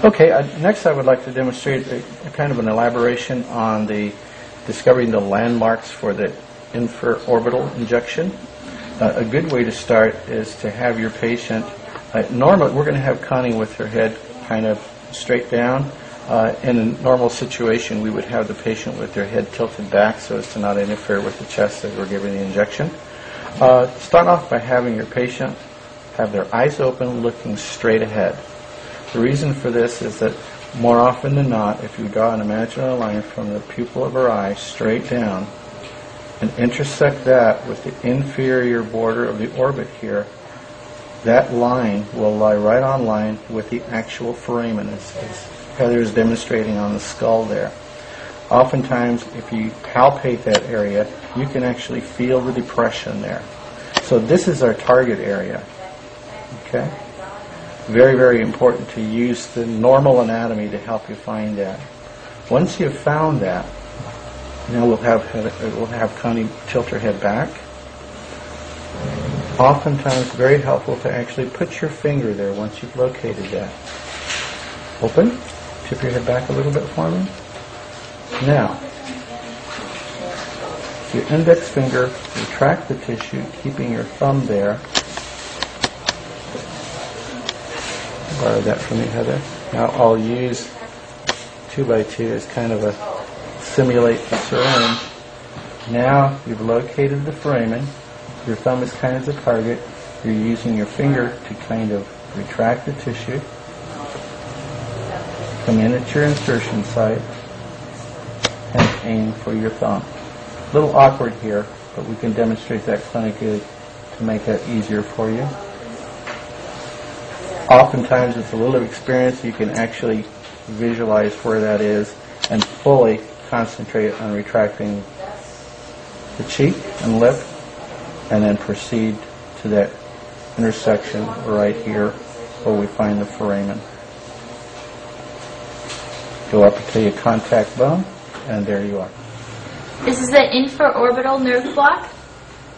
Okay, next I would like to demonstrate a kind of an elaboration on discovering the landmarks for the infraorbital injection. A good way to start is to have your patient, normally we're going to have Connie with her head kind of straight down. In a normal situation we would have the patient with their head tilted back so as to not interfere with the chest as we're giving the injection. Start off by having your patient have their eyes open looking straight ahead. The reason for this is that more often than not, if you draw an imaginary line from the pupil of her eye straight down and intersect that with the inferior border of the orbit here, that line will lie right on line with the actual foramen, as Heather is demonstrating on the skull there. Oftentimes, if you palpate that area, you can actually feel the depression there. So this is our target area. Okay? Very, very important to use the normal anatomy to help you find that. Once you've found that, now we'll have Connie tilt her head back. Oftentimes, very helpful to actually put your finger there once you've located that. Open. Tip your head back a little bit for me. Now, your index finger, retract the tissue, keeping your thumb there. Borrow that from me, Heather. Now I'll use 2x2 as kind of a simulate the syringe. Now you've located the foramen. Your thumb is kind of the target. You're using your finger to kind of retract the tissue. Come in at your insertion site and aim for your thumb. A little awkward here, but we can demonstrate that clinically to make that easier for you. Oftentimes, with a little experience, you can actually visualize where that is and fully concentrate on retracting the cheek and lip, and then proceed to that intersection right here where we find the foramen. Go up until you contact bone, and there you are. This is the infraorbital nerve block.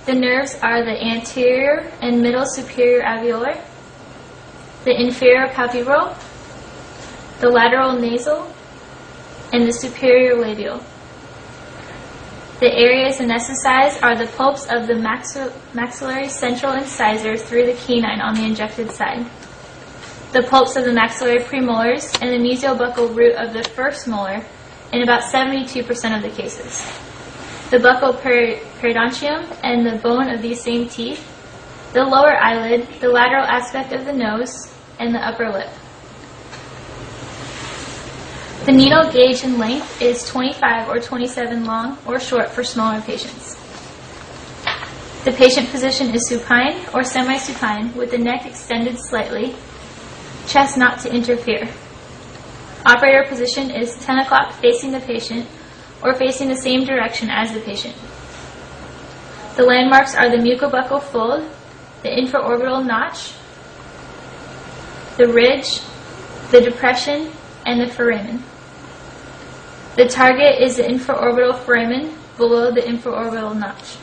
The nerves are the anterior and middle superior alveolar, the inferior palpebral, the lateral nasal, and the superior labial. The areas anesthetized are the pulps of the maxillary central incisor through the canine on the injected side, the pulps of the maxillary premolars, and the mesiobuccal root of the first molar in about 72% of the cases, the buccal periodontium and the bone of these same teeth, the lower eyelid, the lateral aspect of the nose, and the upper lip. The needle gauge in length is 25 or 27 long or short for smaller patients. The patient position is supine or semi-supine with the neck extended slightly, chest not to interfere. Operator position is 10 o'clock facing the patient or facing the same direction as the patient. The landmarks are the mucobuccal fold, the infraorbital notch, the ridge, the depression, and the foramen. The target is the infraorbital foramen below the infraorbital notch.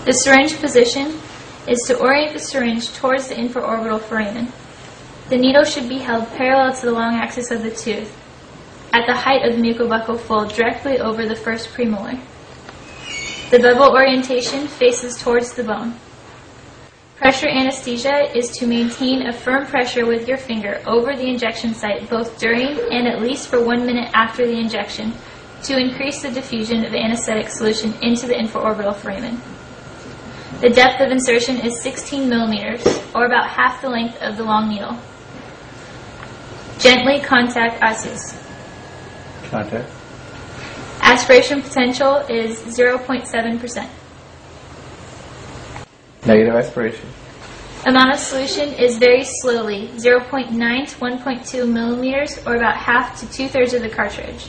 The syringe position is to orient the syringe towards the infraorbital foramen. The needle should be held parallel to the long axis of the tooth, at the height of the mucobuccal fold directly over the first premolar. The bevel orientation faces towards the bone. Pressure anesthesia is to maintain a firm pressure with your finger over the injection site both during and at least for 1 minute after the injection to increase the diffusion of anesthetic solution into the infraorbital foramen. The depth of insertion is 16 millimeters, or about half the length of the long needle. Gently contact osseous. Contact. Aspiration potential is 0.7%. Negative aspiration. Amount of solution is very slowly, 0.9 to 1.2 millimeters, or about half to 2/3 of the cartridge.